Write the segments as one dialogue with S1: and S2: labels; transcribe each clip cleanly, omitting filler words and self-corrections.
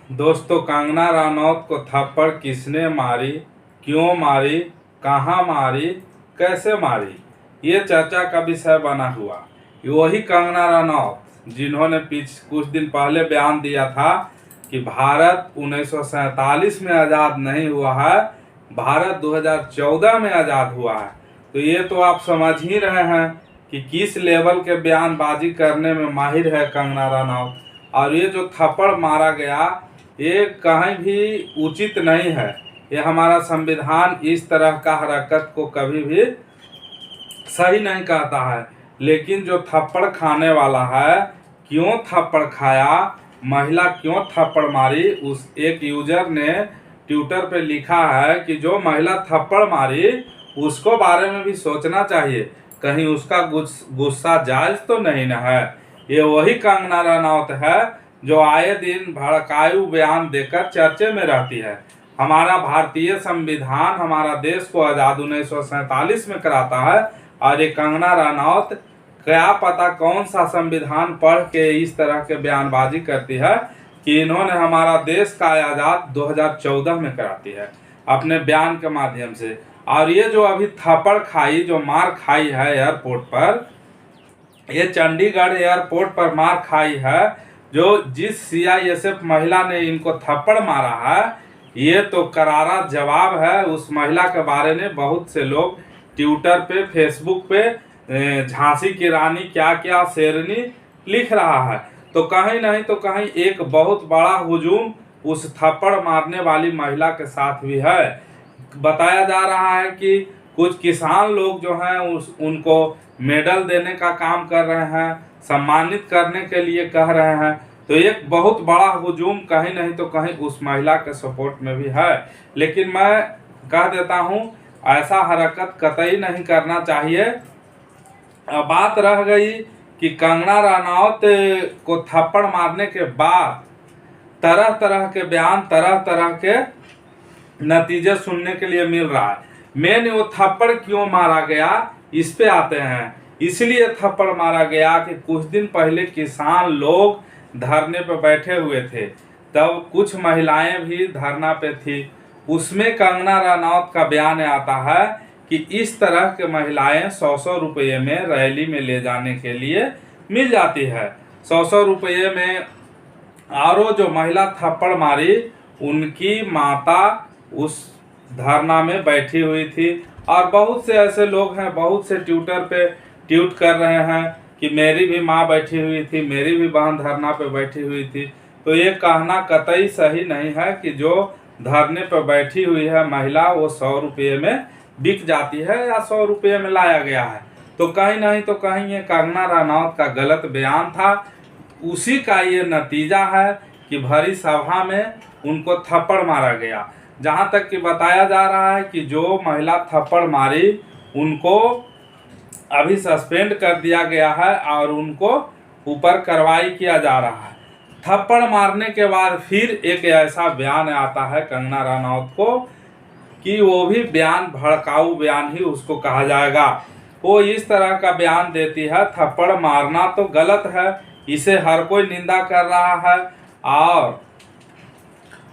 S1: दोस्तों, कंगना रनौत को थप्पड़ किसने मारी, क्यों मारी, कहाँ मारी, कैसे मारी, ये चर्चा का विषय बना हुआ। वही कंगना रनौत जिन्होंने कुछ दिन पहले बयान दिया था कि भारत 1947 में आज़ाद नहीं हुआ है, भारत 2014 में आज़ाद हुआ है। तो ये तो आप समझ ही रहे हैं कि किस लेवल के बयानबाजी करने में माहिर है कंगना रनौत। और ये जो थप्पड़ मारा गया, ये कहीं भी उचित नहीं है। ये हमारा संविधान इस तरह का हरकत को कभी भी सही नहीं कहता है। लेकिन जो थप्पड़ खाने वाला है, क्यों थप्पड़ खाया, महिला क्यों थप्पड़ मारी, उस एक यूजर ने ट्विटर पे लिखा है कि जो महिला थप्पड़ मारी उसको बारे में भी सोचना चाहिए, कहीं उसका गुस्सा जायज तो नहीं न है। ये वही कंगना रनौत है जो आए दिन भड़काऊ बयान देकर चर्चे में रहती है। हमारा भारतीय संविधान हमारा देश को आज़ाद 1947 में कराता है, और ये कंगना रनौत क्या पता कौन सा संविधान पढ़ के इस तरह के बयानबाजी करती है कि इन्होंने हमारा देश का आज़ाद 2014 में कराती है अपने बयान के माध्यम से। और ये जो अभी थप्पड़ खाई, जो मार खाई है एयरपोर्ट पर, ये चंडीगढ़ एयरपोर्ट पर मार खाई है, जो जिस CISF महिला ने इनको थप्पड़ मारा है, ये तो करारा जवाब है उस महिला के बारे में। बहुत से लोग ट्विटर पे, फेसबुक पे झांसी की रानी क्या क्या शेरनी लिख रहा है। तो कहीं नहीं तो कहीं एक बहुत बड़ा हुजूम उस थप्पड़ मारने वाली महिला के साथ भी है। बताया जा रहा है कि कुछ किसान लोग जो हैं उनको मेडल देने का काम कर रहे हैं, सम्मानित करने के लिए कह रहे हैं। तो एक बहुत बड़ा हुजूम कहीं नहीं तो कहीं उस महिला के सपोर्ट में भी है। लेकिन मैं कह देता हूं, ऐसा हरकत कतई नहीं करना चाहिए। बात रह गई कि कंगना रनौत को थप्पड़ मारने के बाद तरह तरह के बयान, तरह तरह के नतीजे सुनने के लिए मिल रहा है। मैंने वो थप्पड़ क्यों मारा गया, इस पे आते हैं। इसलिए थप्पड़ मारा गया कि कुछ दिन पहले किसान लोग धरने पर बैठे हुए थे, तब कुछ महिलाएं भी धरना पे थी। उसमें कंगना रनौत का बयान आता है कि इस तरह के महिलाएं 100-100 रुपये में रैली में ले जाने के लिए मिल जाती है। 100-100 रुपये में। और वो जो महिला थप्पड़ मारी, उनकी माता उस धरना में बैठी हुई थी। और बहुत से ऐसे लोग हैं, बहुत से ट्विटर पे ट्वीट कर रहे हैं कि मेरी भी माँ बैठी हुई थी, मेरी भी बहन धरना पे बैठी हुई थी। तो ये कहना कतई सही नहीं है कि जो धरने पर बैठी हुई है महिला, वो 100 रुपये में बिक जाती है या 100 रुपये में लाया गया है। तो कहीं नहीं तो कहीं ये कंगना रनौत का गलत बयान था। उसी का ये नतीजा है कि भरी सभा में उनको थप्पड़ मारा गया। जहां तक कि बताया जा रहा है कि जो महिला थप्पड़ मारी उनको अभी सस्पेंड कर दिया गया है और उनको ऊपर कार्रवाई किया जा रहा है। थप्पड़ मारने के बाद फिर एक ऐसा बयान आता है कंगना रनौत को कि वो भी बयान भड़काऊ बयान ही उसको कहा जाएगा। वो इस तरह का बयान देती है, थप्पड़ मारना तो गलत है, इसे हर कोई निंदा कर रहा है। और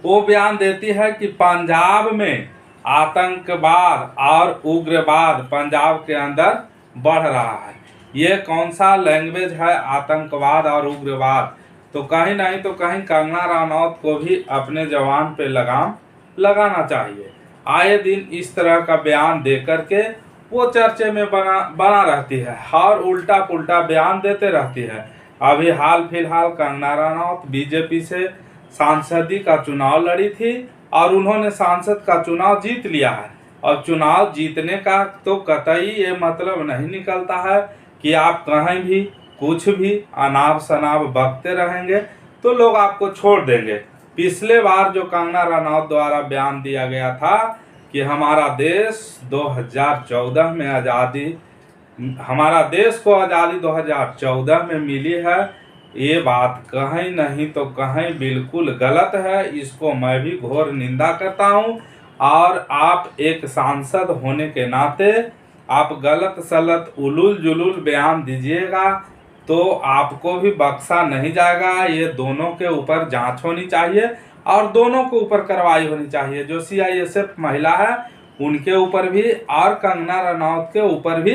S1: वो बयान देती है कि पंजाब में आतंकवाद और उग्रवाद पंजाब के अंदर बढ़ रहा है। ये कौन सा लैंग्वेज है, आतंकवाद और उग्रवाद। तो कहीं नहीं तो कहीं कंगना रनौत को भी अपने जवान पे लगाम लगाना चाहिए। आए दिन इस तरह का बयान दे करके वो चर्चे में बना रहती है और उल्टा पुल्टा बयान देते रहती है। अभी हाल फिलहाल कंगना रनौत बीजेपी से सांसदी का चुनाव लड़ी थी और उन्होंने सांसद का चुनाव जीत लिया है। और चुनाव जीतने का तो कतई ये मतलब नहीं निकलता है कि आप कहीं भी कुछ भी अनाप शनाप बकते रहेंगे तो लोग आपको छोड़ देंगे। पिछले बार जो कंगना रनौत द्वारा बयान दिया गया था कि हमारा देश 2014 में आज़ादी, हमारा देश को आज़ादी 2014 में मिली है, ये बात कहीं नहीं तो कहीं बिल्कुल गलत है। इसको मैं भी घोर निंदा करता हूँ। और आप एक सांसद होने के नाते आप गलत सलत उलूल जुलूल बयान दीजिएगा तो आपको भी बख्शा नहीं जाएगा। ये दोनों के ऊपर जांच होनी चाहिए और दोनों के ऊपर कार्रवाई होनी चाहिए। जो सीआईएसएफ महिला है उनके ऊपर भी और कंगना रनौत के ऊपर भी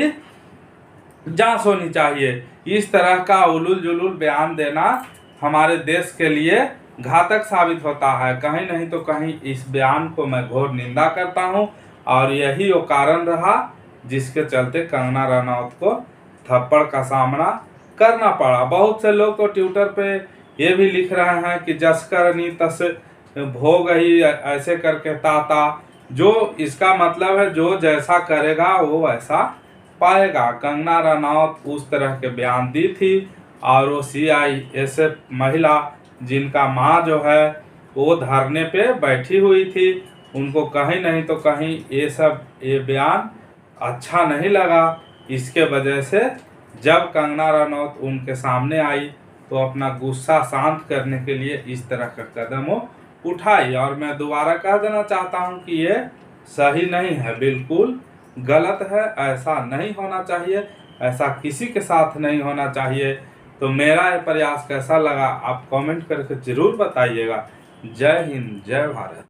S1: जांच होनी चाहिए। इस तरह का उलूल जुलूल बयान देना हमारे देश के लिए घातक साबित होता है। कहीं नहीं तो कहीं इस बयान को मैं घोर निंदा करता हूं और यही वो कारण रहा जिसके चलते कंगना रनौत को थप्पड़ का सामना करना पड़ा। बहुत से लोग तो ट्विटर पे ये भी लिख रहे हैं कि जस करनी तस भोग ही, ऐसे करके ताता। जो इसका मतलब है जो जैसा करेगा वो वैसा पाएगा। कंगना रनौत उस तरह के बयान दी थी और वो सीआईएसएफ महिला जिनका माँ जो है वो धरने पे बैठी हुई थी, उनको कहीं नहीं तो कहीं ये बयान अच्छा नहीं लगा। इसके वजह से जब कंगना रनौत उनके सामने आई तो अपना गुस्सा शांत करने के लिए इस तरह का कदम वो उठाई। और मैं दोबारा कह देना चाहता हूं कि ये सही नहीं है, बिल्कुल गलत है, ऐसा नहीं होना चाहिए, ऐसा किसी के साथ नहीं होना चाहिए। तो मेरा ये प्रयास कैसा लगा आप कमेंट करके ज़रूर बताइएगा। जय हिंद, जय भारत।